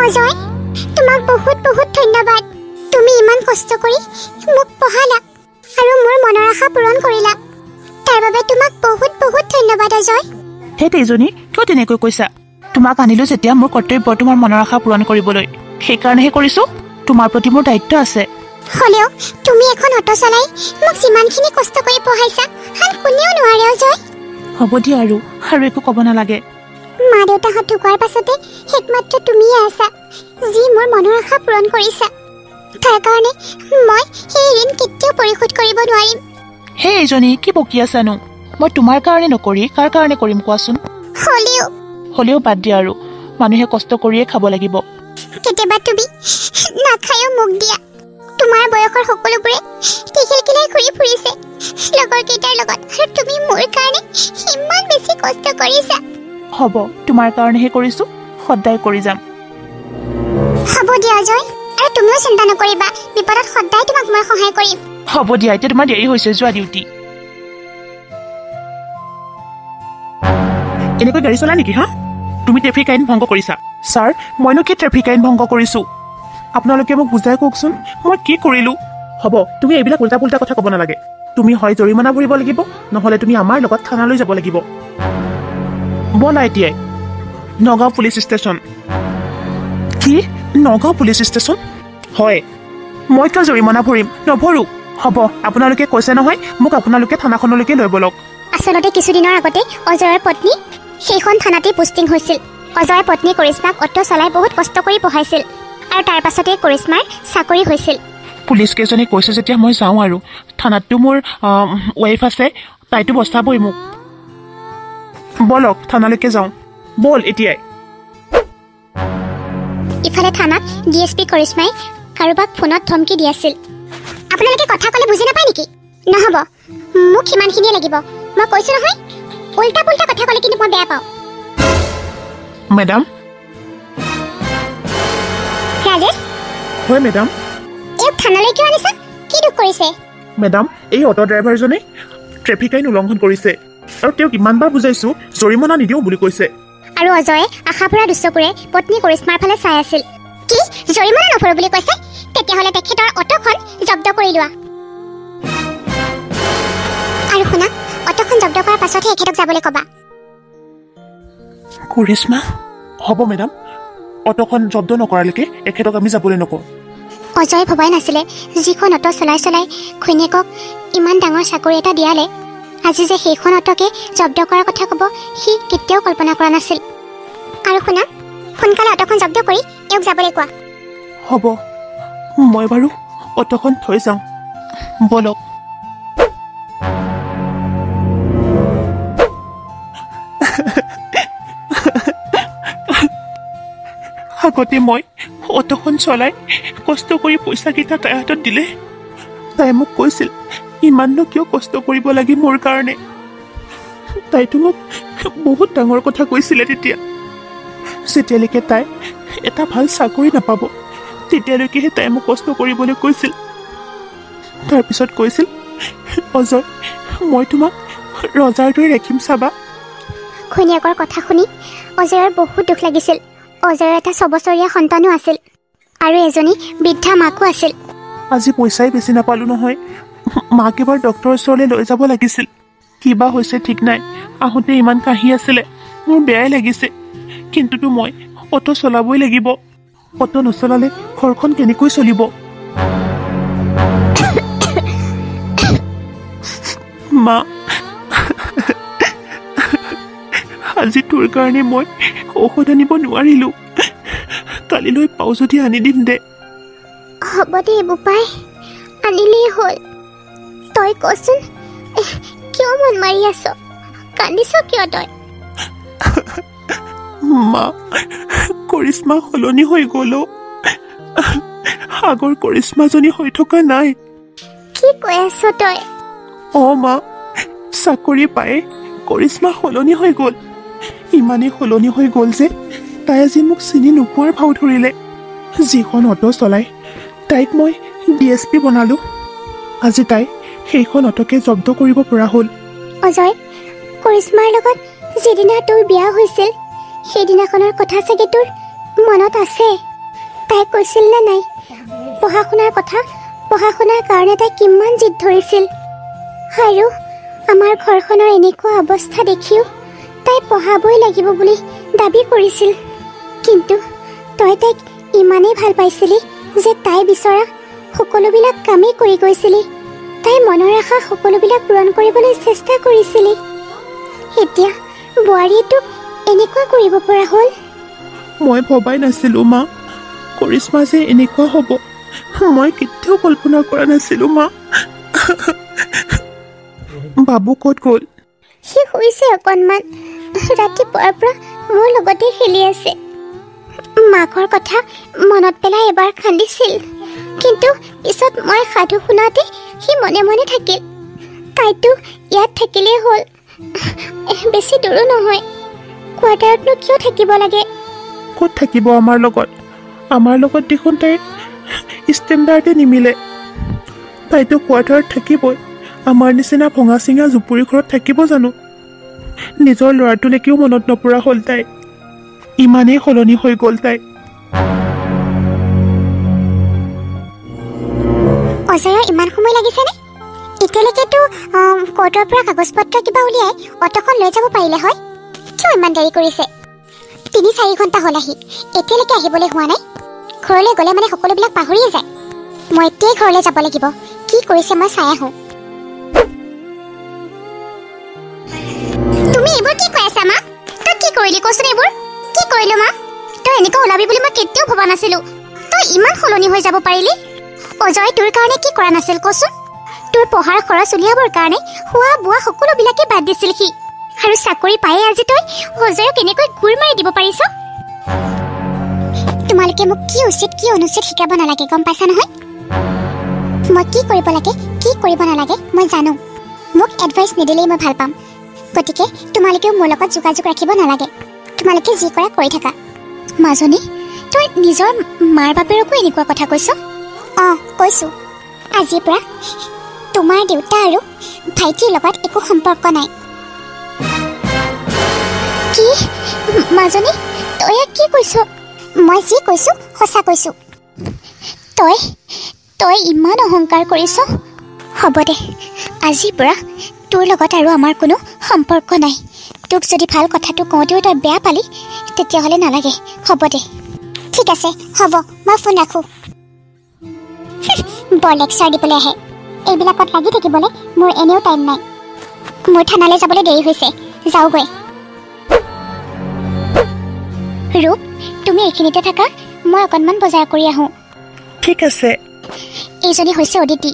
অজয়, তোমাক বহুত বহুত ধন্যবাদ। তুমি ইমান কষ্ট কৰি মোক পঢ়ালা আৰু মোৰ মনৰ আশা পূৰণ কৰিলা। তাৰ বাবে তোমাক বহুত বহুত ধন্যবাদ অজয়। হে তেজনী, কিয় তেনেকৈ কৈছা? তোমাক আনিলো যেতিয়া মোৰ কৰ্তব্য তোমাৰ মনৰ আশা পূৰণ কৰিবলৈ, সেইকাৰণেহে কৰিছো। তোমাৰ প্ৰতি মোৰ দায়িত্ব আছে। হ'লেও তুমি এখন অটো চলাই মোক যিমানখিনি কষ্ট কৰি পঢ়াইছা আন কোনেও নোৱাৰে অজয়। হ'ব দিয়া আৰু একো ক'ব নালাগে। মা দেউতাহঁত ঢুকোৱাৰ পাছতে একমাত্ৰ তুমিয়ে আছা যি মোৰ মনৰ আশা পূৰণ কৰিছা। তাৰ কাৰণে মই সেই ঋণ কেতিয়াও পৰিশোধ কৰিব নোৱাৰিম। হে এজনী, কি বকি আছানো? মই তোমাৰ কাৰণে নকৰি কাৰ কাৰণে কৰিম কোৱাচোন? হ'লেও বাদ দিয়া আৰু, মানুহে কষ্ট কৰিয়ে খাব লাগিব। কেতিয়াবা তুমি নাখায়ো মোক দিয়া। তোমাৰ বয়সৰ সকলোবোৰে টিকিলকিলাই ঘূৰি ফুৰিছে লগৰ কেইটাৰ লগত, আৰু তুমি মোৰ কাৰণে ইমান বেছি কষ্ট কৰিছা। হ'ব, তোমাৰ কাৰণেহে কৰিছো, সদায় কৰি যাম। হ'ব দিয়া অজয়, আৰু তুমিও চিন্তা নকৰিবা, বিপদত সদায় তোমাক মই সহায় কৰিম। হ'ব দিয়া, এতিয়া তোমাৰ দেৰি হৈছে, যোৱা ডিউটি। এনেকৈ গাড়ী চলা নেকি? হা, তুমি ট্ৰেফিক আইন ভংগ কৰিছা। ছাৰ, মইনো কি ট্ৰেফিক আইন ভংগ কৰিছো? আপোনালোকে মোক বুজাই কওকচোন, মই কি কৰিলো? হ'ব, তুমি এইবিলাক উল্টা পুল্টা কথা ক'ব নালাগে। তুমি হয় জৰিমনা ভৰিব লাগিব, নহ'লে তুমি আমাৰ লগত থানালৈ যাব লাগিব। ব'লা এতিয়াই নগাঁও পুলিচ ষ্টেচন। কি? Nagaon police station? হয়। মই কিয় জৰিমনা ভৰিম? নভৰো। হ'ব, আপোনালোকে কৈছে নহয়, মোক আপোনালোকে থানাখনলৈকে লৈ বলক। আচলতে কিছুদিনৰ আগতে অজয়ৰ পত্নী সেইখন থানাতেই পোষ্টিং হৈছিল। অজয়ৰ পত্নী কৰিশ্মাক অটো চলাই বহুত কষ্ট কৰি পঢ়াইছিল, আৰু তাৰ পাছতে কৰিশ্মাৰ চাকৰি হৈছিল। পুলিচ কেইজনে কৈছে যেতিয়া মই যাওঁ, আৰু থানাততো মোৰ ৱাইফ আছে, তাইতো বচাবই মোক। বলক থানালৈকে যাওঁ, বল এতিয়াই। ইফালে থানাত DSP কৰিশ্মাই কাৰোবাক ফোনত ধমকি দি আছিল। আপোনালোকে কথা ক'লে বুজি নাপায় নেকি? নহ'ব, মোক সিমানখিনিয়ে লাগিব। মই কৈছো নহয়, উল্টা পুল্টা কথা ক'লে কিন্তু মই বেয়া পাওঁ। মেডাম। ৰাজেশ। হয় মেডাম। এওঁক থানালৈ কিয় আনিছা? কি দুখ কৰিছে? মেডাম, এই অটো ড্ৰাইভাৰজনে ট্ৰেফিক আইন উলংঘন কৰিছে, আৰু তেওঁক ইমানবাৰ বুজাইছো জৰিমনা নিদিওঁ বুলি কৈছে। আৰু অজয়ে আশাভৰা দুচকুৰে পত্নী কৰিশ্মাৰ ফালে চাই আছিল। কি জৰিমনা নভৰো বুলি কৈছে? তেতিয়াহ'লে তেখেতৰ অটোখন জব্দ কৰি লোৱা। আৰু শুনা, অটোখন জব্দ কৰাৰ পাছতহে এখেতক যাবলৈ ক'বা। কৰিশ্মা, হ'ব মেডাম, অটোখন জব্দ নকৰালৈকে এখেতক আমি যাবলৈ নকওঁ। অজয়ে ভবাই নাছিলে যিখন অটো চলাই চলাই ঘৈণীয়েকক ইমান ডাঙৰ চাকৰি এটা দিয়ালে, আজি যে সেইখন অটোকে জব্দ কৰাৰ কথা ক'ব সি কেতিয়াও কল্পনা কৰা নাছিল। আৰু শুনা, সোনকালে অটোখন জব্দ কৰি এওঁক যাবলৈ কোৱা। হ'ব, মই বাৰু অটোখন থৈ যাওঁ, বলক। আগতে মই অটোখন চলাই কষ্ট কৰি পইচাকেইটা তাইৰ হাতত দিলে তাই মোক কৈছিল ইমাননো কিয় কষ্ট কৰিব লাগে মোৰ কাৰণে। তাইতো মোক বহুত ডাঙৰ কথা কৈছিলে তেতিয়া, যেতিয়ালৈকে তাই এটা ভাল চাকৰি নাপাব তেতিয়ালৈকেহে তাই মোক কষ্ট কৰিবলৈ কৈছিল। তাৰপিছত কৈছিল, অজয়, মই তোমাক ৰজাৰ দৰে ৰাখিম চাবা। ঘৈণীয়েকৰ কথা শুনি অজয়ৰ বহুত দুখ লাগিছিল। অজয়ৰ এটা 6 বছৰীয়া সন্তানো আছিল, আৰু এজনী বৃদ্ধা মাকো আছিল। আজি পইচাই বেছি নাপালো নহয়, মাক এবাৰ ডক্টৰৰ ওচৰলৈ লৈ যাব লাগিছিল। কিবা হৈছে ঠিক নাই, আহোঁতে ইমান কাহি আছিলে, মোৰ বেয়াই লাগিছে। কিন্তুতো মই অটো চলাবই লাগিব, অটো নচলালে ঘৰখন কেনেকৈ চলিব? মা, আজি তোৰ কাৰণে মই ঔষধ আনিব নোৱাৰিলো, কালিলৈ পাও যদি আনি দিম দে। হ'ব দে বোপাই, আনিলেই হ'ল। তই কচোন, কিয় মন মাৰি আছ? কান্দিছ কিয় তই? মা, কৰিশ্মা সলনি হৈ গ'ল। আগৰ কৰিশ্মাজনী হৈ থকা নাই। কি কৈ আছ তই? মা, চাকৰি পাই কৰিশ্মা সলনি হৈ গ'ল। ইমানেই সলনি হৈ গ'ল যে তাই আজি মোক চিনি নোপোৱাৰ ভাও ধৰিলে। যিখন অটো চলাই তাইক মই DSP বনালো, আজি তাই সেইখন অটোকে জব্দ কৰিব পৰা হ'ল। অজয়, কৰিশ্মাৰ লগত যিদিনা তোৰ বিয়া হৈছিল সেইদিনাখনৰ কথা চাগে তোৰ মনত আছে? তাই কৈছিল নে নাই পঢ়া শুনাৰ কথা? পঢ়া শুনাৰ কাৰণে তাই কিমান জিদ ধৰিছিল। আৰু আমাৰ ঘৰখনৰ এনেকুৱা অৱস্থা দেখিও তাই পঢ়াবই লাগিব বুলি দাবী কৰিছিল। কিন্তু তই তাইক ইমানেই ভাল পাইছিলি যে তাই বিচৰা সকলোবিলাক কামেই কৰি গৈছিলি। তাই মনৰ আশা সকলোবিলাক পূৰণ কৰিবলৈ চেষ্টা কৰিছিলি। এতিয়া বোৱাৰীটোক এনেকুৱা কৰিব পৰা হ'ল। মই ভবাই নাছিলোঁ মা, কৰিশ্মা যে এনেকুৱা হ'ব। মই কেতিয়াও কল্পনা কৰা নাছিলোঁ মা। বাবু ক'ত গ'ল? সি শুইছে অকণমান। ৰাতিপুৱাৰ পৰা মোৰ লগতে খেলি আছে। মাকৰ কথা মনত পেলাই এবাৰ কান্দিছিল, কিন্তু পিছত মই সাধু শুনাওঁতে সি মনে মনে থাকিল। তাইতো ইয়াত থাকিলেই হ'ল, বেছি দূৰো নহয়। কোৱাৰ্টাৰতনো কিয় থাকিব লাগে? ক'ত থাকিব আমাৰ লগত? আমাৰ লগত দেখোন তাইৰ ষ্টেণ্ডাৰ্ডে নিমিলে। তাইতো কোৱাৰ্টাৰত থাকিবই। আমাৰ নিচিনা ভঙা চিঙা জুপুৰি ঘৰত থাকিব জানো? নিজৰ ল'ৰাটোলৈকেও মনত নপৰা হ'ল তাই। ইমানেই সলনি হৈ গ'ল তাই। অজয়ৰ ইমান সময় লাগিছেনে? এতিয়ালৈকেতো কোৰ্টৰ পৰা কাগজ পত্ৰ কিবা উলিয়াই অটোখন লৈ যাব পাৰিলে হয়। কিয় ইমান দেৰি কৰিছে? ৩-৪ ঘণ্টা হ'ল আহি, এতিয়ালৈকে আহিবলৈ হোৱা নাই। ঘৰলৈ গ'লে মানে সকলোবিলাক পাহৰিয়ে যায়। মই এতিয়াই ঘৰলৈ যাব লাগিব। কি কৰিছে মই চাই আহোঁ। তুমি এইবোৰ কি কৈ আছা মা? তই কি কৰিলি কচোন? এইবোৰ কি কৰিলো মা? তই এনেকুৱা ওলাবি বুলি মই কেতিয়াও ভবা নাছিলো। তই ইমান সলনি হৈ যাব পাৰিলি। অজয় তোৰ কাৰণে কি কৰা নাছিল কচোন? তোৰ পঢ়াৰ খৰচ উলিয়াবৰ কাৰণে খোৱা বোৱা সকলোবিলাকে বাদ দিছিল সি। আৰু চাকৰি পায়ে আজি তই অজয়ক কেনেকৈ গুৰ মাৰি দিব পাৰিছ? তোমালোকে মোক কি উচিত কি অনুচিত শিকাব নালাগে, গম পাইছা নহয়? মই কি কৰিব লাগে কি কৰিব নালাগে মই জানো। মোক এডভাইচ নিদিলেই মই ভাল পাম। গতিকে তোমালোকেও মোৰ লগত যোগাযোগ ৰাখিব নালাগে। তোমালোকে যি কৰা কৰি থাকা। মাজনী, তই নিজৰ মাৰ বাপেৰকো এনেকুৱা কথা কৈছ? অঁ কৈছোঁ। আজিৰ পৰা তোমাৰ দেউতা আৰু ভাইটিৰ লগত একো সম্পৰ্ক নাই। কি মাজনী, তই কি কৈছ? মই যি কৈছোঁ সঁচা কৈছোঁ। তই ইমান অহংকাৰ কৰিছ? হ'ব দে, আজিৰ পৰা তোৰ লগত আৰু আমাৰ কোনো সম্পৰ্ক নাই। তোক যদি ভাল কথাটো কওঁতেও তই বেয়া পালি, তেতিয়াহ'লে নালাগে। হ'ব দে, ঠিক আছে হ'ব, মই ফোন ৰাখোঁ। বৰ লেকচাৰ দিবলৈ আহে। এইবিলাকত লাগি থাকিবলৈ মোৰ এনেও টাইম নাই। মোৰ থানালৈ যাবলৈ দেৰি হৈছে, যাওঁগৈ। ৰূপ, তুমি এইখিনিতে থাকা, মই অকণমান বজাৰ কৰি আহোঁ। ঠিক আছে। এইজনী হৈছে অদিতি।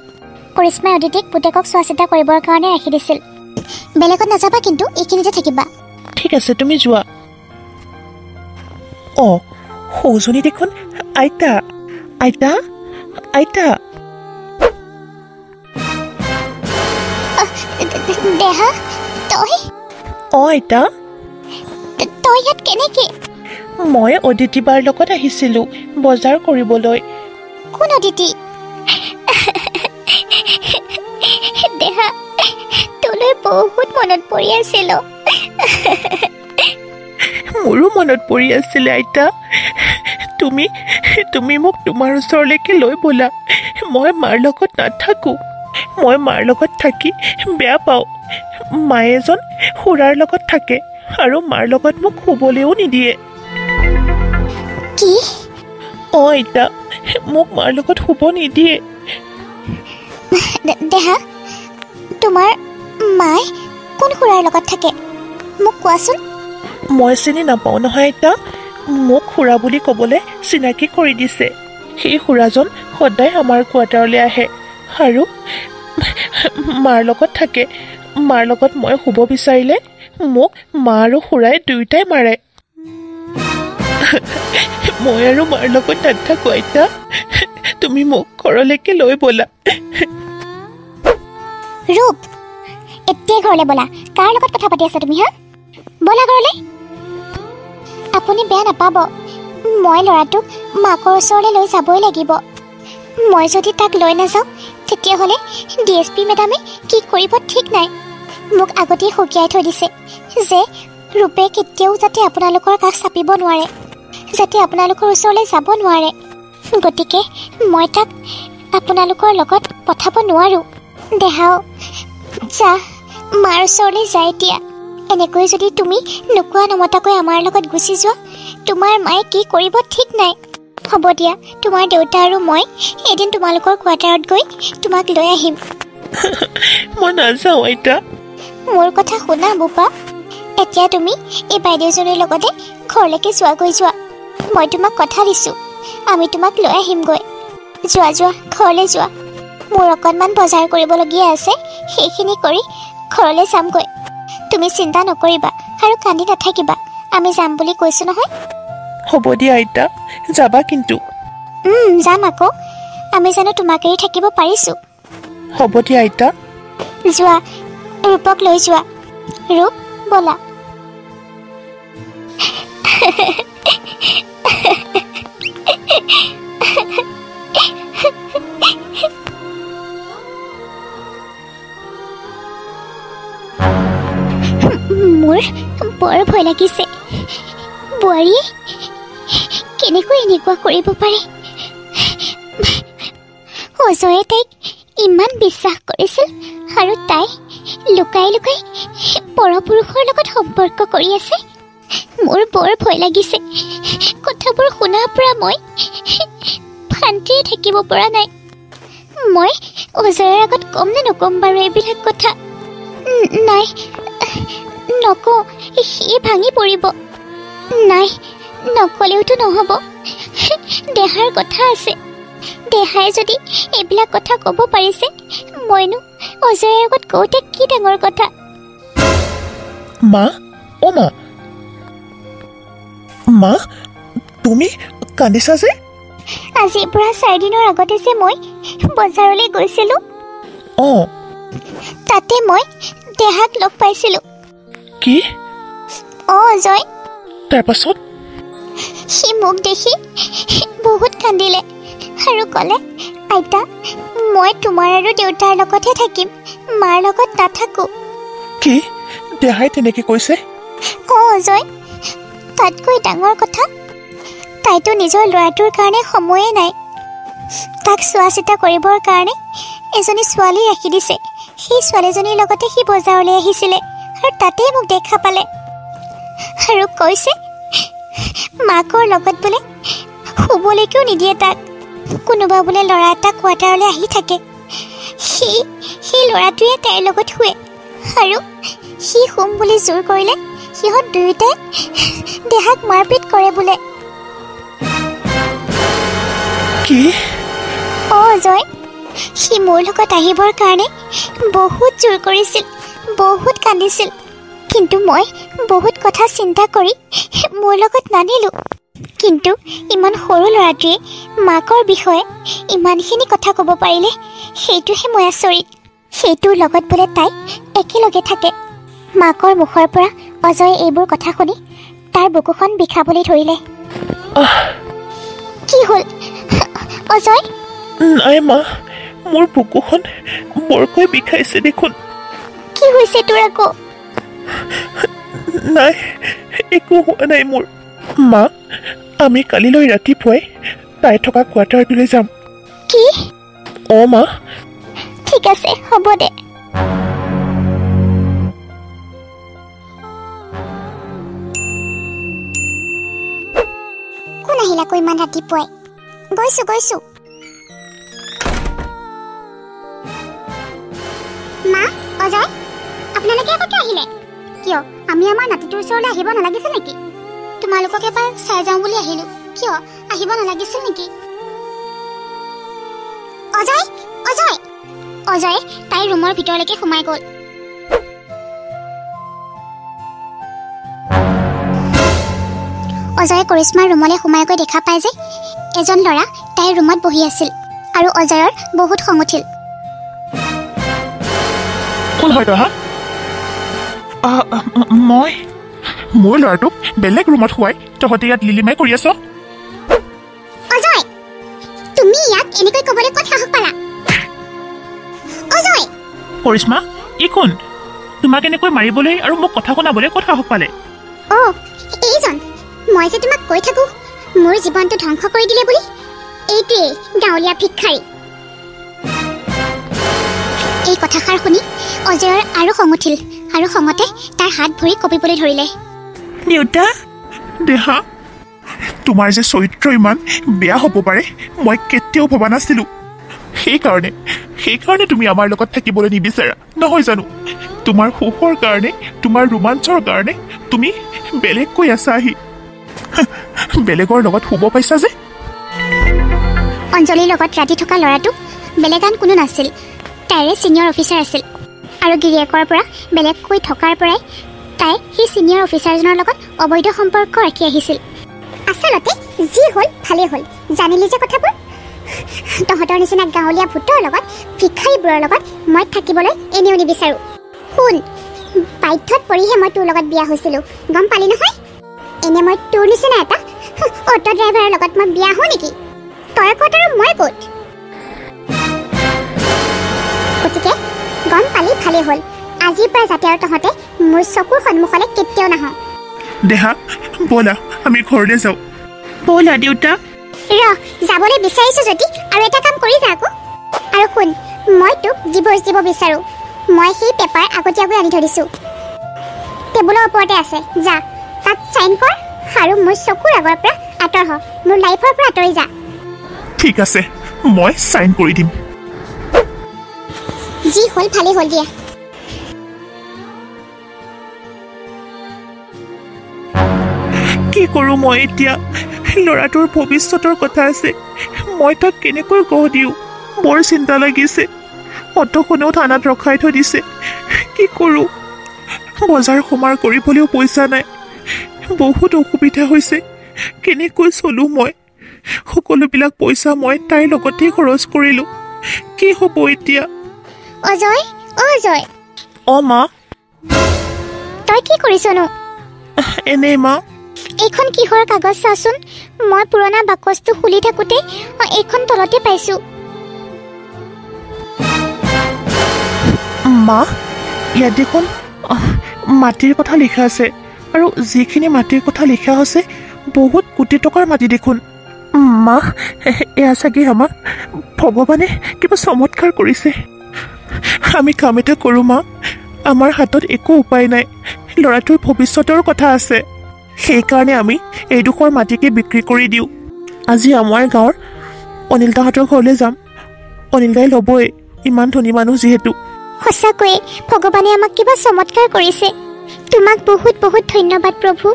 কৰিশ্মাই অদিতিক পুতেকক চোৱা চিতা কৰিবৰ কাৰণে ৰাখি দিছিল। বেলেগত নাযাবা কিন্তু, এইখিনিতে থাকিবা। ঠিক আছে, তুমি যোৱা। অঁ, সৌজনী দেখোন আইতা। আইতা আইতা। দেহা, তই? অঁ আইতা। তই ইয়াত কেনেকে? মই অদিতি বাৰ লগত আহিছিলোঁ বজাৰ কৰিবলৈ। কোন অদিতি? দেহা, তোলৈ বহুত মনত পৰি আছিল। মোৰো মনত পৰি আছিলে আইতা। তুমি মোক তোমাৰ ওচৰলৈকে লৈ ব'লা। মই মাৰ লগত নাথাকোঁ। মই মাৰ লগত থাকি বেয়া পাওঁ। মায়ে এজন খুৰাৰ লগত থাকে আৰু মাৰ লগত মোক শুবলৈও নিদিয়ে। কি? অঁ আইতা, মোক মাৰ লগত শুব নিদিয়ে। দেহা, তোমাৰ মায়ে কোন খুৰাৰ লগত থাকে মোক কোৱাচোন। মই চিনি নাপাওঁ নহয় আইতা। মোক খুৰা বুলি ক'বলৈ চিনাকি কৰি দিছে। সেই খুৰাজন সদায় আমাৰ কোৱাৰ্টাৰলৈ আহে আৰু মাৰ লগত থাকে। মাৰ লগত মই শুব বিচাৰিলে মোক মা আৰু খুৰাই দুয়োটাই মাৰে। মই আৰু মাৰ লগত নাথাকোঁ আইতা। তুমি মোক ঘৰলৈকে লৈ ব'লা। ৰূপ, এতিয়াই ঘৰলৈ ব'লা। কাৰ লগত কথা পাতি আছা তুমি? হা, ব'লা ঘৰলৈ। আপুনি বেয়া নাপাব, মই ল'ৰাটোক মাকৰ ওচৰলৈ লৈ যাবই লাগিব। মই যদি তাক লৈ নাযাওঁ তেতিয়াহ'লে DSP মেডামে কি কৰিব ঠিক নাই। মোক আগতেই সকীয়াই থৈ দিছে যে ৰূপে কেতিয়াও যাতে আপোনালোকৰ কাষ চাপিব নোৱাৰে, যাতে আপোনালোকৰ ওচৰলৈ যাব নোৱাৰে। গতিকে মই তাক আপোনালোকৰ লগত পঠাব নোৱাৰোঁ। দেহাও যা, মাৰ ওচৰলৈ যায় এতিয়া। এনেকৈ যদি তুমি নোকোৱা নমতাকৈ আমাৰ লগত গুচি যোৱা, তোমাৰ মায়ে কি কৰিব ঠিক নাই। হ'ব দিয়া, তোমাৰ দেউতা আৰু মই এদিন তোমালোকৰ কোৱাৰ্টাৰত গৈ তোমাক লৈ আহিম। মই নাযাওঁ আইতা। মোৰ কথা শুনা বোপা, এতিয়া তুমি এই বাইদেউজনীৰ লগতে ঘৰলৈকে যোৱাগৈ যোৱা। মই তোমাক কথা দিছোঁ, আমি তোমাক লৈ আহিমগৈ। যোৱা যোৱা, ঘৰলৈ যোৱা। মোৰ অকণমান বজাৰ কৰিবলগীয়া আছে, সেইখিনি কৰি ঘৰলৈ যামগৈ। তুমি চিন্তা নকৰিবা আৰু কান্দি নাথাকিবা, আমি যাম বুলি কৈছোঁ নহয়। হ'ব দিয়া আইতা, যাবা কিন্তু। যাম আকৌ, আমি জানো তোমাক এৰি থাকিব পাৰিছোঁ। হ'ব দিয়া আইতা। যোৱা, ৰূপক লৈ যোৱা। ৰূপ, ব'লা। মোৰ বৰ ভয় লাগিছে। বোৱাৰীয়ে কেনেকৈ এনেকুৱা কৰিব পাৰে? অজয়ে তাইক ইমান বিশ্বাস কৰিছিল আৰু তাই লুকাই লুকাই পৰপুৰুষৰ লগত সম্পৰ্ক কৰি আছে। মোৰ বৰ ভয় লাগিছে। কথাবোৰ শুনাৰ পৰা মই শান্তিৰে থাকিব পৰা নাই। মই অজয়ৰ আগত ক'ম নে নক'ম বাৰু এইবিলাক কথা? নাই, নকওঁ, সি ভাঙি পৰিব। নাই, নকলেওতো নহ'ব। দেহাৰ কথা আছে। দেহাই যদি এইবিলাক কথা ক'ব পাৰিছে, মইনো অজয়ৰ আগত কওঁতে কি ডাঙৰ কথা। মা, অ' মা, মা, তুমি কান্দিছা যে? আজিৰ পৰা 4 দিনৰ আগতে যে মই বজাৰলৈ গৈছিলোঁ, অঁ, তাতে মই দেহাক লগ পাইছিলোঁ। কি? অঁ অজয়, তাৰপাছত? সি মোক দেখি বহুত কান্দিলে আৰু ক'লে, আইতা, মই তোমাৰ আৰু দেউতাৰ লগতহে থাকিম, মাৰ লগত নাথাকোঁ। কি? দেহাই তেনেকে কৈছে? অঁ অজয়, তাতকৈ ডাঙৰ কথা, তাইতো নিজৰ ল'ৰাটোৰ কাৰণে সময়ে নাই। তাক চোৱা চিতা কৰিবৰ কাৰণে এজনী ছোৱালী ৰাখি দিছে। সেই ছোৱালীজনীৰ লগতে সি বজাৰলৈ আহিছিলে আৰু তাতেই মোক দেখা পালে আৰু কৈছে মাকৰ লগত বোলে শুবলৈকেও নিদিয়ে তাক। কোনোবা বোলে ল'ৰা এটা কোৱাৰ্টাৰলৈ আহি থাকে, সেই ল'ৰাটোৱে তাইৰ লগত শুৱে আৰু সি শুম বুলি জোৰ কৰিলে সিহঁত দুয়োটাই দেহাক মাৰপিট কৰে বোলে। কি? অঁ অজয়, সি মোৰ লগত আহিবৰ কাৰণে বহুত জোৰ কৰিছিল, বহুত কান্দিছিল, কিন্তু মই বহুত কথা চিন্তা কৰি মোৰ লগত নানিলোঁ। কিন্তু ইমান সৰু ল'ৰাটোৱে মাকৰ বিষয়ে ইমানখিনি কথা ক'ব পাৰিলে, সেইটোহে মই আচৰিত। সেইটোৰ লগত বোলে তাই একেলগে থাকে। মাকৰ মুখৰ পৰা অজয়ে এইবোৰ কথা শুনি তাৰ বুকুখন বিষাবলৈ ধৰিলে। কি হ'ল অজয়? নাই মা, মোৰ বুকুখন বৰকৈ বিষাইছে দেখোন। কি হৈছে তোৰ আকৌ? নাই, একো হোৱা নাই মোৰ। মা, আমি কালিলৈ ৰাতিপুৱাই তাই থকা কোৱাৰ্টাৰটোলৈ যাম। কি? অঁ মা। ঠিক আছে, হ'ব দে। কোন আহিল আকৌ ইমান ৰাতিপুৱাই? গৈছো। মা, অজয়, আপোনালোকে আগতে আহিলে কিয়? আমি আমাৰ নাতিটোৰ ওচৰলৈ আহিব নালাগিছিল নেকি? তোমালোকক এবাৰ চাই যাওঁ বুলি আহিলো। কিয় আহিব নালাগিছিল নেকি? অজয়, অজয়ে তাইৰ ৰুমৰ ভিতৰলৈকে সোমাই গ'ল। অজয়ে কৰিশ্মাৰ ৰুমলৈ সোমাই গৈ দেখা পায় যে এজন ল'ৰা তাইৰ ৰুমত বহি আছিল আৰু অজয়ৰ বহুত খং উঠিল। কোন হয় তই? মই মোৰ ল'ৰাটোক বেলেগ ৰুমত শুৱাই তহঁতে ইয়াত লিলিমাই কৰি আছ? অজয়, তুমি ইয়াক এনেকৈ ক'বলৈ ক'ত সাহস পালা? অজয়! কৰিশ্মা, ই কোন? তোমাক এনেকৈ মাৰিবলৈ আৰু মোক কথা শুনাবলৈ ক'ত সাহস পালে? এইজন, মই যে তোমাক কৈ থাকোঁ মোৰ জীৱনটো ধ্বংস কৰি দিলে বুলি। এইটোৱেই গাঁৱলীয়া ভিক্ষাৰী। এই কথাষাৰ শুনি অজয়ৰ আৰু খং উঠিল আৰু খঙতে তাৰ হাত ভৰি কঁপিবলৈ ধৰিলে। দেউতা দেহা, তোমাৰ যে চৰিত্ৰ ইমান বেয়া হ'ব পাৰে মই কেতিয়াও ভবা নাছিলো। সেইকাৰণে তুমি আমাৰ লগত থাকিবলৈ নিবিচাৰা নহয় জানো? তোমাৰ সুখৰ কাৰণে, তোমাৰ ৰোমাঞ্চৰ কাৰণে তুমি বেলেগকৈ আছা আহি। বেলেগৰ লগত শুব পাইছা যে। অঞ্জলিৰ লগত ৰাতি থকা ল'ৰাটো বেলেগ আন কোনো নাছিল, তাইৰে ছিনিয়ৰ অফিচাৰ আছিল। আৰু গিৰিয়েকৰ পৰা বেলেগকৈ থকাৰ পৰাই তাই সেই ছিনিয়ৰ অফিচাৰজনৰ লগত অবৈধ সম্পৰ্ক ৰাখি আহিছিল। আচলতে যি হ'ল ভালেই হ'ল, জানিলি যে কথাবোৰ। তহঁতৰ নিচিনা গাঁৱলীয়া ভূতৰ লগত, ভিক্ষাৰীবোৰৰ লগত মই থাকিবলৈ এনেও নিবিচাৰোঁ। শুন, বাধ্যত পৰিহে মই তোৰ লগত বিয়া হৈছিলোঁ, গম পালি নহয়? এনে মই তোৰ নিচিনা এটা অটো ড্ৰাইভাৰৰ লগত মই বিয়া হওঁ নেকি? তই ক'ত আৰু মই ক'ত? গতিকে গম পালি ভালেই হ'ল। আজিৰ পৰা যাতে আৰু তহঁতে মোৰ চকুৰ সন্মুখলৈ কেতিয়াও নাহ। দেহা ব'লা আমি ঘৰলৈ যাওঁ। ব'লা দেউতা। যাবলৈ বিচাৰিছো যদি আৰু এটা কাম কৰি যা আকৌ। আৰু শুন, মই তোক ডিভোৰ্চ দিব বিচাৰোঁ। মই সেই পেপাৰ আগতীয়াকৈ আনি থৈ দিছোঁ, টেবুলৰ ওপৰতে আছে। যা, তাত চাইন কৰ আৰু মোৰ চকুৰ আগৰ পৰা আঁতৰ হ, মোৰ লাইফৰ পৰা আঁতৰি যা। ঠিক আছে, মই চাইন কৰি দিম। যি হ'ল ভালেই হ'ল দিয়া। কি কৰোঁ মই এতিয়া? ল'ৰাটোৰ ভৱিষ্যতৰ কথা আছে, মই তাক কেনেকৈ গঢ় দিওঁ? বৰ চিন্তা লাগিছে। অটোখনেও থানাত ৰখাই থৈ দিছে। কি কৰোঁ? বজাৰ সমাৰ কৰিবলৈও পইচা নাই, বহুত অসুবিধা হৈছে। কেনেকৈ চলোঁ মই? সকলোবিলাক পইচা মই তাইৰ লগতেই খৰচ কৰিলোঁ। কি হ'ব এতিয়া? অজয়, অজয়। মা। তই কি কৰিছনো? এনেই মা। এইখন কিহৰ কাগজ চাচোন। মই পুৰণা বাকচটো খুলি থাকোঁতে এইখন তলতে পাইছোঁ। মা, ইয়াত দেখোন মাটিৰ কথা লিখা আছে, আৰু যিখিনি মাটিৰ কথা লিখা আছে বহুত কোটি টকাৰ মাটি দেখোন। মা, এয়া চাগে আমাক ভগৱানে কিবা চমৎকাৰ কৰিছে। আমি কাম এটা কৰোঁ মা, আমাৰ হাতত একো উপায় নাই, ল'ৰাটোৰ ভৱিষ্যতৰ কথা আছে। সেইকাৰণে আমি এইডোখৰ মাটিকে বিক্ৰী কৰি দিওঁ। আজি আমাৰ গাঁৱৰ অনিল দাহঁতৰ ঘৰলৈ যাম। অনিল দাই ল'বই, ইমান ধনী মানুহ যিহেতু। সঁচাকৈয়ে ভগৱানে আমাক কিবা চমৎকাৰ কৰিছে। তোমাক বহুত বহুত ধন্যবাদ প্ৰভু।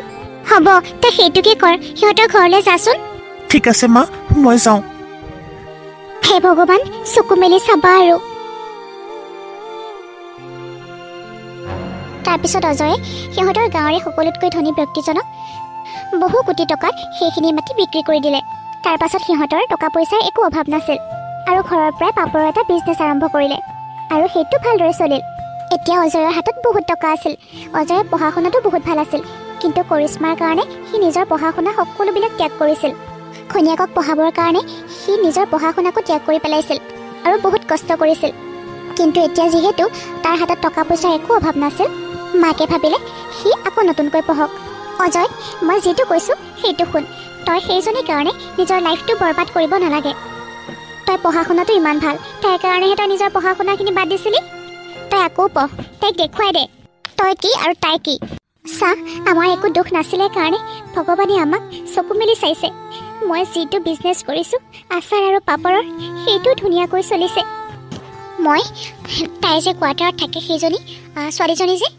হ'ব, তই সেইটোকে কৰ, সিহঁতৰ ঘৰলৈ যাচোন। ঠিক আছে মা, মই যাওঁ। হে ভগৱান, চকু মেলি চাবা আৰু। তাৰপিছত অজয়ে সিহঁতৰ গাঁৱৰে সকলোতকৈ ধনী ব্যক্তিজনক বহু কোটি টকাত সেইখিনি মাটি বিক্ৰী কৰি দিলে। তাৰ পাছত সিহঁতৰ টকা পইচাৰ একো অভাৱ নাছিল আৰু ঘৰৰ পৰাই পাপৰৰ এটা বিজনেছ আৰম্ভ কৰিলে, আৰু সেইটো ভালদৰে চলিল। এতিয়া অজয়ৰ হাতত বহুত টকা আছিল। অজয়ৰ পঢ়া শুনাটো বহুত ভাল আছিল, কিন্তু কৰিশ্মাৰ কাৰণে সি নিজৰ পঢ়া শুনা সকলোবিলাক ত্যাগ কৰিছিল। ঘৈণীয়েকক পঢ়াবৰ কাৰণে সি নিজৰ পঢ়া শুনাকো ত্যাগ কৰি পেলাইছিল আৰু বহুত কষ্ট কৰিছিল। কিন্তু এতিয়া যিহেতু তাৰ হাতত টকা পইচাৰ একো অভাৱ নাছিল, মাকে ভাবিলে সি আকৌ নতুনকৈ পঢ়ক। অজয়, মই যিটো কৈছোঁ সেইটো শুন। তই সেইজনীৰ কাৰণে নিজৰ লাইফটো বৰবাদ কৰিব নালাগে। তই পঢ়া শুনাটো ইমান ভাল, তাইৰ কাৰণেহে তই নিজৰ পঢ়া শুনাখিনি বাদ দিছিলি। তই আকৌ পঢ়, তাইক দেখুৱাই দে তই কি আৰু তাই কি। চাহ, আমাৰ একো দুখ নাছিলে কাৰণে ভগৱানে আমাক চকু মেলি চাইছে। মই যিটো বিজনেছ কৰিছোঁ আচাৰ আৰু পাপৰৰ, সেইটো ধুনীয়াকৈ চলিছে। মই তাই যে কোৱাৰ্টাৰত থাকে সেইজনী ছোৱালীজনী যে,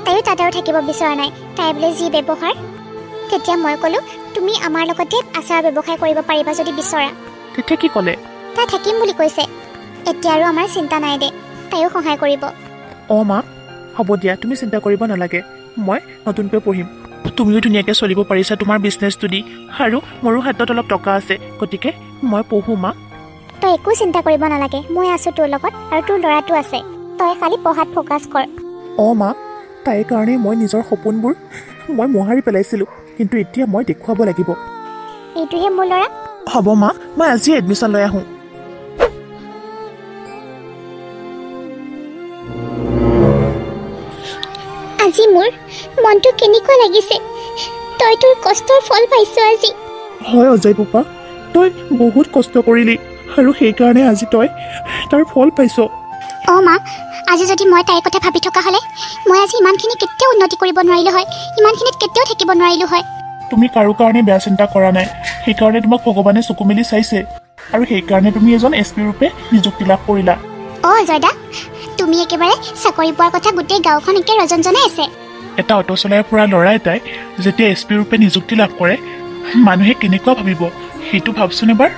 তাইও তাতে আৰু থাকিব বিচৰা নাই। তাই বোলে যি ব্যৱহাৰ। তেতিয়া মই ক'লোঁ, তুমি আমাৰ লগতে আচাৰ ব্যৱসায় কৰিব পাৰিবা যদি বিচৰা। তেতিয়া কি ক'লে? তাই থাকিম বুলি কৈছে। এতিয়া আৰু আমাৰ চিন্তা নাই দে, তাইও সহায় কৰিব। মা, হ'ব দিয়া, তুমি চিন্তা কৰিব নালাগে। মই নতুনকৈ পঢ়িম। তুমিও ধুনীয়াকৈ চলিব পাৰিছা তোমাৰ বিজনেছটো দি, আৰু মোৰো হাতত অলপ টকা আছে, গতিকে মই পঢ়োঁ মা। তই একো চিন্তা কৰিব নালাগে, মই আছোঁ তোৰ লগত, আৰু তোৰ ল'ৰাটো আছে। তই খালি পঢ়াত ফ'কাছ কৰ। মা, তাইৰ কাৰণে মই নিজৰ সপোনবোৰ মই মোহাৰি পেলাইছিলোঁ, কিন্তু এতিয়া মই দেখুৱাব লাগিব। এইটোহে মোৰ ল'ৰা। হ'ব মা, মই আজি এডমিশ্যন লৈ আহোঁ। আজি মোৰ মনটো কেনেকুৱা লাগিছে। তই তোৰ কষ্টৰ ফল পাইছ আজি। হয় অজয় বোপা, তই বহুত কষ্ট কৰিলি আৰু সেইকাৰণে আজি তই তাৰ ফল পাইছ। অ' মা, আজি যদি মই তাইৰ কথা ভাবি থকা হ'লে মই আজি ইমানখিনি কেতিয়াও উন্নতি কৰিব নোৱাৰিলোঁ হয়, ইমানখিনিত কেতিয়াও থাকিব নোৱাৰিলোঁ হয়। তুমি কাৰো কাৰণে বেয়া চিন্তা কৰা নাই, সেইকাৰণে তোমাক ভগৱানে চকু মেলি চাইছে আৰু সেইকাৰণে তুমি এজন SP ৰূপে নিযুক্তি লাভ কৰিলা। অ' জয়দা, তুমি একেবাৰে চাকৰি পোৱাৰ কথা গোটেই গাঁওখন একে ৰজনজনাই আছে। এটা অটো চলাই ফুৰা ল'ৰা এটাই যেতিয়া SP ৰূপে নিযুক্তি লাভ কৰে মানুহে কেনেকুৱা ভাবিব সেইটো ভাবচোন এবাৰ।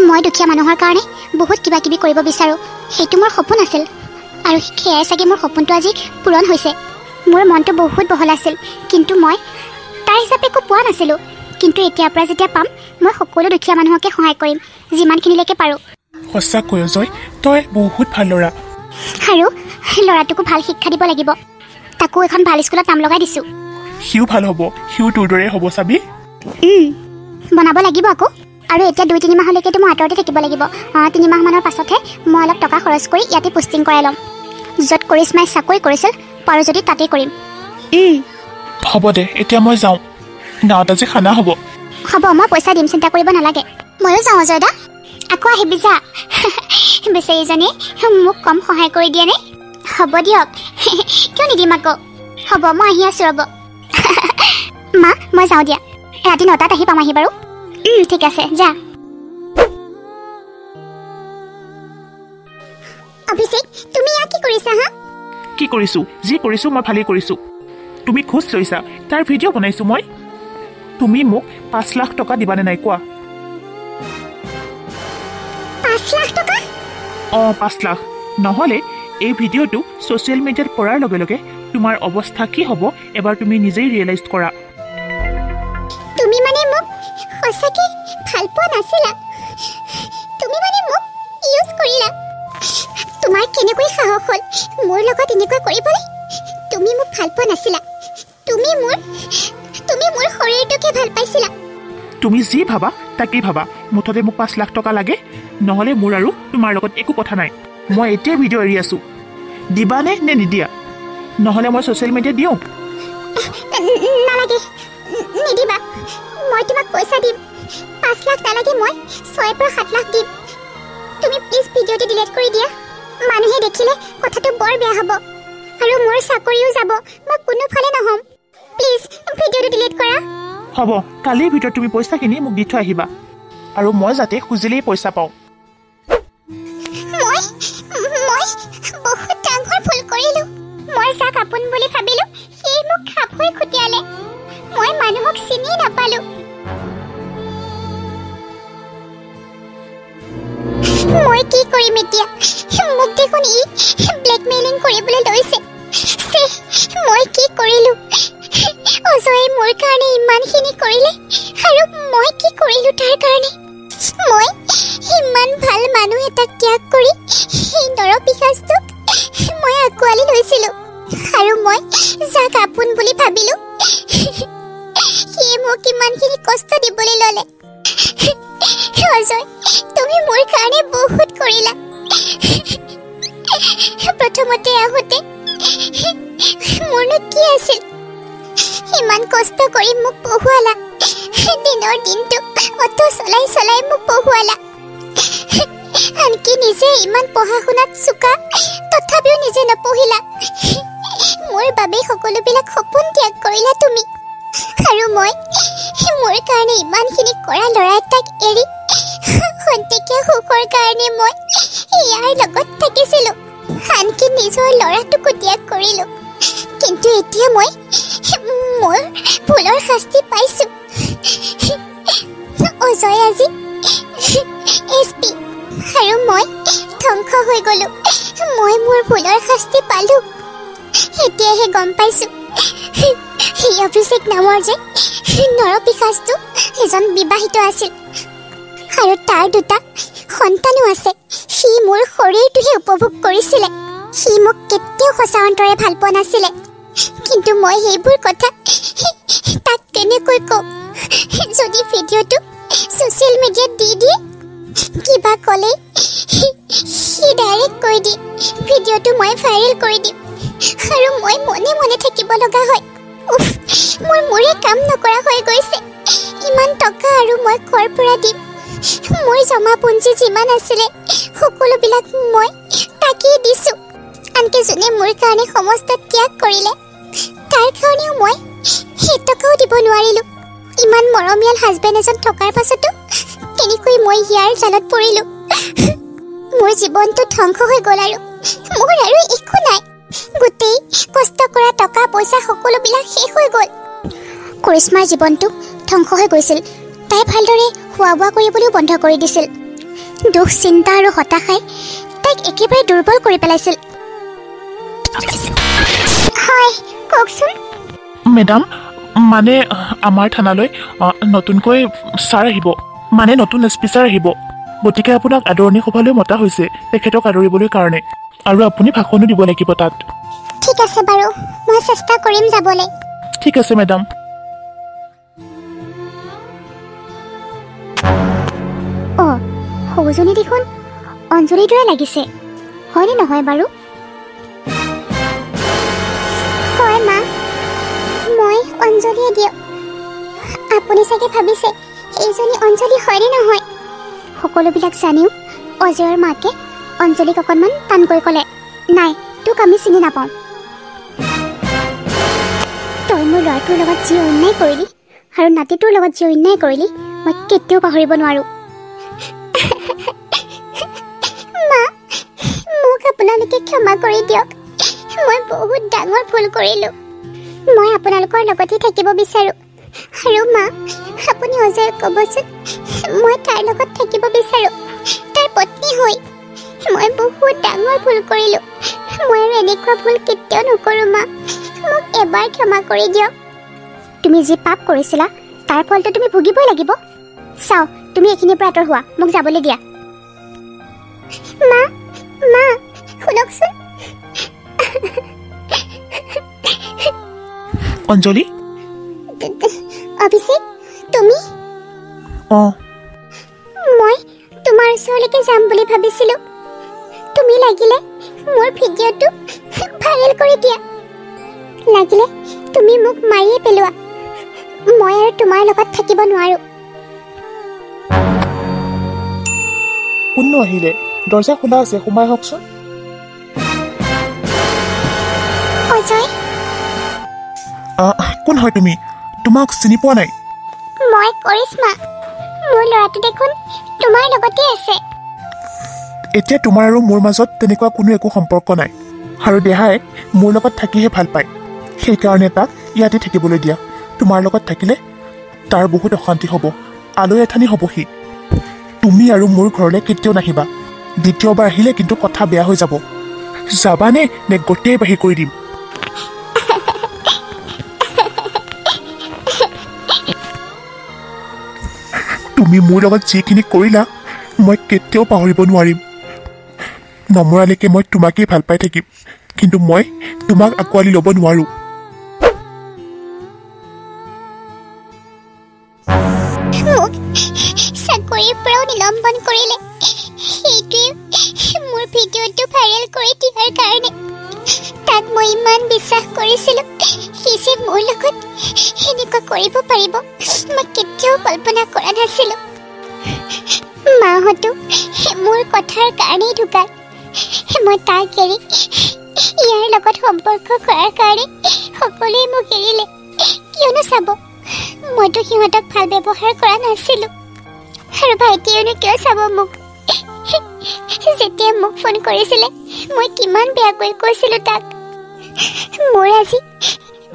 মই দুখীয়া মানুহৰ কাৰণে বহুত কিবা কিবি কৰিব বিচাৰোঁ, সেইটো মোৰ সপোন আছিল আৰু সেয়াই চাগে মোৰ সপোনটো আজি পূৰণ হৈছে। মোৰ মনটো বহুত বহল আছিল, কিন্তু মই তাৰ হিচাপে একো পোৱা নাছিলোঁ। কিন্তু এতিয়াৰ পৰা যেতিয়া পাম মই সকলো দুখীয়া মানুহকে সহায় কৰিম যিমানখিনিলৈকে পাৰোঁ। সঁচাকৈ জয়, তই বহুত ভাল ল'ৰা। আৰু ল'ৰাটোকো ভাল শিক্ষা দিব লাগিব, তাকো এখন ভাল স্কুলত নাম লগাই দিছোঁ। সিও ভাল হ'ব, সিও তোৰ দৰে হ'ব চাবি। বনাব লাগিব আকৌ। আৰু এতিয়া 2-3 মাহলৈকেতো মই আঁতৰতে থাকিব লাগিব। 3 মাহমানৰ পাছতহে মই অলপ টকা খৰচ কৰি ইয়াতে পোষ্টিং কৰাই ল'ম। য'ত কৰিশ্মাই চাকৰি কৰিছিল পাৰোঁ যদি তাতেই কৰিম। হ'ব দে, এতিয়া মই যাওঁ, গাঁৱত আজি খানা হ'ব। হ'ব, মই পইচা দিম, চিন্তা কৰিব নালাগে। ময়ো যাওঁ অজয়দা, আকৌ আহিবি যা। বেচেৰীজনীয়ে মোক কম সহায় কৰি দিয়ে নে? হ'ব দিয়ক, কিয় নিদিম আকৌ। হ'ব, মই আহি আছোঁ ৰ'ব। মা, মই যাওঁ দিয়া, ৰাতি 9টাত আহি পাম আহি বাৰু। ঠিক আছে, যা। অভিষেক, তুমি ইয়াত কি কৰিছা হা? কি কৰিছোঁ? যি কৰিছোঁ মই ভালেই কৰিছোঁ। তুমি খোজ লৈছা, তাৰ ভিডিঅ' বনাইছোঁ মই। তুমি মোক 5 লাখ টকা দিবানে নাই কোৱা? 5 লাখ টকা? 5 লাখ। নহ'লে এই ভিডিঅ'টো ছ'চিয়েল মিডিয়াত পৰাৰ লগে লগে তোমাৰ অৱস্থা কি হ'ব এবাৰ তুমি নিজেই ৰিয়েলাইজ কৰা। তুমি মানে মোক সঁচাকৈ ভাল পোৱা নাছিলা? তুমি মানে মোক ইউজ কৰিলা? তোমাৰ কেনেকৈ সাহস হ'ল মোৰ লগত এনেকুৱা কৰিবলৈ? তুমি মোক ভাল পোৱা নাছিলা, তুমি মোৰ শৰীৰটোকে ভাল পাইছিলা। তুমি যি ভাবা তাকেই ভাবা, মুঠতে মোক 5 লাখ টকা লাগে, নহ'লে মোৰ আৰু তোমাৰ লগত একো কথা নাই। মই এতিয়াই ভিডিঅ' এৰি আছোঁ, দিবানে নে নিদিয়া? নহ'লে মই ছ'চিয়েল মিডিয়াত দিওঁ। নালাগে, নিদিবা, মই তোমাক পইচা দিম। 5 লাখ নালাগে, মই 6 পৰা 7 লাখ দিম। তুমি প্লিজ ভিডিঅ'টো ডিলিট কৰি দিয়া, মানুহে দেখিলে কথাটো বৰ বেয়া হ'ব আৰু মোৰ চাকৰিও যাব, মই কোনোফালে নহ'ম। প্লিজ ভিডিঅ'টো ডিলিট কৰা। হ'ব, কালিৰ ভিতৰত তুমি পইচাখিনি মোক দি থৈ আহিবা আৰু মই যাতে খুজিলেই পইচা পাওঁ। মই বহুত ডাঙৰ ভুল কৰিলোঁ। মই যাক আপোন বুলি ভাবিলোঁ সেই মোক খাপ হৈ খুটিয়ালে। মই মানুহক চিনি নাপালোঁ। মই কি কৰিম এতিয়া? মোক দেখোন ই ব্লেকমেইলিং কৰিবলৈ লৈছে। মই কি কৰিলোঁ? অজয়ে মোৰ কাৰণে ইমানখিনি কৰিলে আৰু মই কি কৰিলোঁ তাৰ কাৰণে? মই ইমান ভাল মানুহ এটাক ত্যাগ কৰি সেই নৰপিশাচটোক মই আঁকোৱালি লৈছিলোঁ আৰু মই যাক আপোন বুলি ভাবিলোঁ সিয়ে মোক ইমানখিনি কষ্ট দিবলৈ ল'লে। অজয়, তুমি মোৰ কাৰণে বহুত কৰিলা। প্ৰথমতে আহোঁতে মোৰনো কি আছিল? ইমান কষ্ট কৰি মোক পঢ়ুৱালা, দিনৰ দিনটো অটো চলাই চলাই মোক পঢ়ুৱালা। আনকি নিজে ইমান পঢ়া শুনাত চোকা, তথাপিও নিজে নপঢ়িলা। মোৰ বাবে সকলোবিলাক সপোন ত্যাগ কৰিলা তুমি। আৰু মই মোৰ কাৰণে ইমানখিনি কৰা ল'ৰা এটাক এৰি খন্তেকীয়া সুখৰ কাৰণে মই ইয়াৰ লগত থাকিছিলোঁ, আনকি নিজৰ ল'ৰাটোকো ত্যাগ কৰিলোঁ। কিন্তু এতিয়া মই মোৰ ভুলৰ শাস্তি পাইছোঁ। অজয় আজি SP আৰু মই ধ্বংস হৈ গ'লোঁ। মই মোৰ ভুলৰ শাস্তি পালোঁ। এতিয়াহে গম পাইছোঁ সেই অভিষেক নামৰ যে নৰপিশাচটো এজন বিবাহিত আছিল আৰু তাৰ 2টা সন্তানো আছে। সি মোৰ শৰীৰটোহে উপভোগ কৰিছিলে। সি মোক কেতিয়াও সঁচা অন্তৰে ভাল পোৱা নাছিলে। কিন্তু মই সেইবোৰ কথা তাক কেনেকৈ কওঁ? যদি ভিডিঅ'টো ছ'চিয়েল মিডিয়াত দি দিয়ে, কিবা ক'লেই সি ডাইৰেক্ট কৈ দিয়ে ভিডিঅ'টো মই ভাইৰেল কৰি দিম আৰু মই মনে মনে থাকিব লগা হয়। মোৰ মূৰে কাম নকৰা হৈ গৈছে। ইমান টকা আৰু মই ক'ৰ পৰা দিম? মোৰ জমা পুঞ্জি যিমান আছিলে সকলোবিলাক মই তাকেই দিছোঁ। আনকি যোনে মোৰ কাৰণে সমস্ত ত্যাগ কৰিলে তাৰ কাৰণেও মই এটকাও দিব নোৱাৰিলোঁ। ইমান মৰমীয়াল হাজবেণ্ড এজন থকাৰ পাছতো কেনেকৈ মই ইয়াৰ জালত পৰিলোঁ। মোৰ জীৱনটো ধ্বংস হৈ গ'ল আৰু মোৰ আৰু একো নাই। গোটেই কষ্ট কৰা টকা পইচা সকলোবিলাক শেষ হৈ গ'ল। কৰিশ্মাৰ জীৱনটো ধ্বংস হৈ গৈছিল। তাই ভালদৰে খোৱা বোৱা কৰিবলৈও বন্ধ কৰি দিছিল। দুখ চিন্তা আৰু হতাশাই তাইক একেবাৰে দুৰ্বল কৰি পেলাইছিল। হয় কওকচোন। মেডাম, মানে আমাৰ থানালৈ নতুনকৈ ছাৰ আহিব, মানে নতুন এছ.পি. ছাৰ আহিব। গতিকে আপোনাক আদৰণি সভালৈ মতা হৈছে তেখেতক আদৰিবলৈ কাৰণে, আৰু আপুনি ভাষণো দিব লাগিব তাত। ঠিক আছে বাৰু, মই চেষ্টা কৰিম যাবলৈ। ঠিক আছে মেডাম। অঁ, সৌজনী দেখোন অঞ্জলিৰ দৰে লাগিছে, হয়নে নহয় বাৰু? হয় মা, মই অঞ্জলিয়ে দিয়ক। আপুনি চাগে ভাবিছে এইজনী অঞ্জলি হয়নে নহয়? সকলোবিলাক জানিও অজয়ৰ মাকে অঞ্জলিক অকণমান টানকৈ ক'লে, নাই, তোক আমি চিনি নাপাওঁ। তই মোৰ ল'ৰাটোৰ লগত যি অন্যায় কৰিলি আৰু নাতিটোৰ লগত যি অন্যায় কৰিলি মই কেতিয়াও পাহৰিব নোৱাৰোঁ। মা, মোক আপোনালোকে ক্ষমা কৰি দিয়ক। মই বহুত ডাঙৰ ভুল কৰিলোঁ। মই আপোনালোকৰ লগতে থাকিব বিচাৰোঁ। আৰু মা, আপুনি অজয়ক ক'বচোন মই তাৰ লগত থাকিব বিচাৰোঁ, তাৰ পত্নী হৈ। মই বহুত ডাঙৰ ভুল কৰিলোঁ। মই আৰু এনেকুৱা ভুল কেতিয়াও নকৰোঁ মা। মোক এবাৰ ক্ষমা কৰি দিয়ক। তুমি যি পাপ কৰিছিলা তাৰ ফলটো তুমি ভুগিবই লাগিব। চাওঁ, তুমি এইখিনিৰ পৰা আঁতৰ হোৱা, মোক যাবলৈ দিয়া। মা, মা, শুনকচোন। অঞ্জলি? অভিষেক, তুমি? অঁ, মই তোমাৰ ওচৰলৈকে যাম বুলি ভাবিছিলোঁ। তুমি লাগিলে মোৰ ভিডিঅ'টো ভাইৰেল কৰি দিয়া। লাগিলে তুমি মোক মাৰিয়ে পেলোৱা। মই আৰু তোমাৰ লগত থাকিব নোৱাৰোঁ। কোননো আহিলে? দৰ্জা খোলা আছে, সোমাই আহকচোন। অজয়, কোন হয় তুমি? তোমাক চিনি পোৱা নাই। মই কৰিশ্মা। মোৰ ল'ৰাটো দেখোন তোমাৰ লগতে আছে। এতিয়া তোমাৰ আৰু মোৰ মাজত তেনেকুৱা কোনো একো সম্পৰ্ক নাই, আৰু দেহাই মোৰ লগত থাকিহে ভাল পায়। সেইকাৰণে তাক ইয়াতে থাকিবলৈ দিয়া। তোমাৰ লগত থাকিলে তাৰ বহুত অশান্তি হ'ব, আলৈ এঠানি হ'ব সি। তুমি আৰু মোৰ ঘৰলৈ কেতিয়াও নাহিবা। দ্বিতীয়বাৰ আহিলে কিন্তু কথা বেয়া হৈ যাব। যাবানে নে গোটেই বাহিৰ কৰি দিম? তুমি মোৰ লগত যিখিনি কৰিলা মই কেতিয়াও পাহৰিব নোৱাৰিম। নমৰালৈকে মই তোমাকেই ভাল পাই থাকিম, কিন্তু মই তোমাক আঁকোৱালি ল'ব নোৱাৰোঁ। মোক চাকৰিৰ পৰাও নিলম্বন কৰিলে। সেইটোৱে মোৰ ভিডিঅ'টো ভাইৰেল কৰি দিয়াৰ কাৰণে। তাক মই ইমান বিশ্বাস কৰিছিলোঁ, সি যে মোৰ লগত এনেকুৱা কৰিব পাৰিব মই কেতিয়াও কল্পনা কৰা নাছিলোঁ। মাহঁতো মোৰ কথাৰ কাৰণেই ঢুকাল। মই তাক এৰি ইয়াৰ লগত সম্পৰ্ক কৰাৰ কাৰণে সকলোৱে মোক এৰিলে। কিয়নো চাব, মইতো সিহঁতক ভাল ব্যৱহাৰ কৰা নাছিলোঁ। আৰু ভাইটিয়েনো কিয় চাব মোক? যেতিয়া মোক ফোন কৰিছিলে মই কিমান বেয়াকৈ কৈছিলোঁ তাক। মোৰ আজি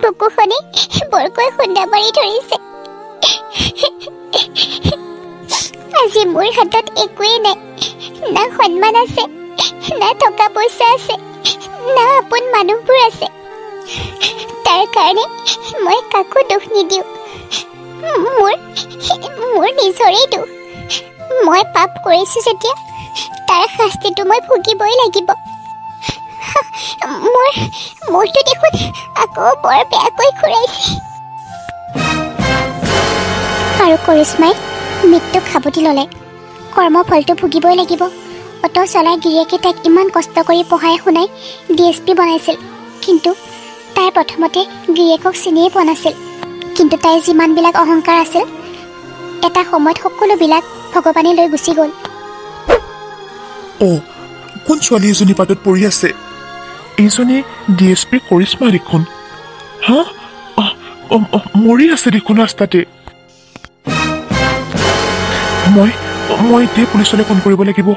বুকুখনে বৰকৈ খুন্দা মাৰি ধৰিছে। আজি মোৰ হাতত একোৱেই নাই। না সন্মান আছে, না টকা পইচা আছে, না আপোন মানুহবোৰ আছে। তাৰ কাৰণে মই কাকো দোষ নিদিওঁ। মোৰ নিজৰেই দোষ। মই পাপ কৰিছোঁ যেতিয়া তাৰ শাস্তিটো মই ভুগিবই লাগিব। মোৰটো দেখোন আকৌ বৰ বেয়াকৈ ঘূৰাইছে। আৰু কৰিশ্মাই মৃত্যুক সাবটি ল'লে। কৰ্মফলটো ভুগিবই লাগিব। অটো চলাই গিৰিয়েকে তাইক ইমান কষ্ট কৰি পঢ়াই শুনাই DSP বনাইছিল, কিন্তু তাই প্ৰথমতে গিৰিয়েকক চিনিয়ে পোৱা নাছিল। কিন্তু তাইৰ যিমানবিলাক অহংকাৰ আছিল এটা সময়ত সকলোবিলাক ভগৱানে লৈ গুচি গ'ল। অ' কোন ছোৱালী এজনী পাতত পৰি আছে? এইজনী DSP কৰিশ্মা দেখোন। হা মৰি আছে দেখোন ৰাস্তাতে। মই এতিয়া পুলিচলৈ ফোন কৰিব লাগিব।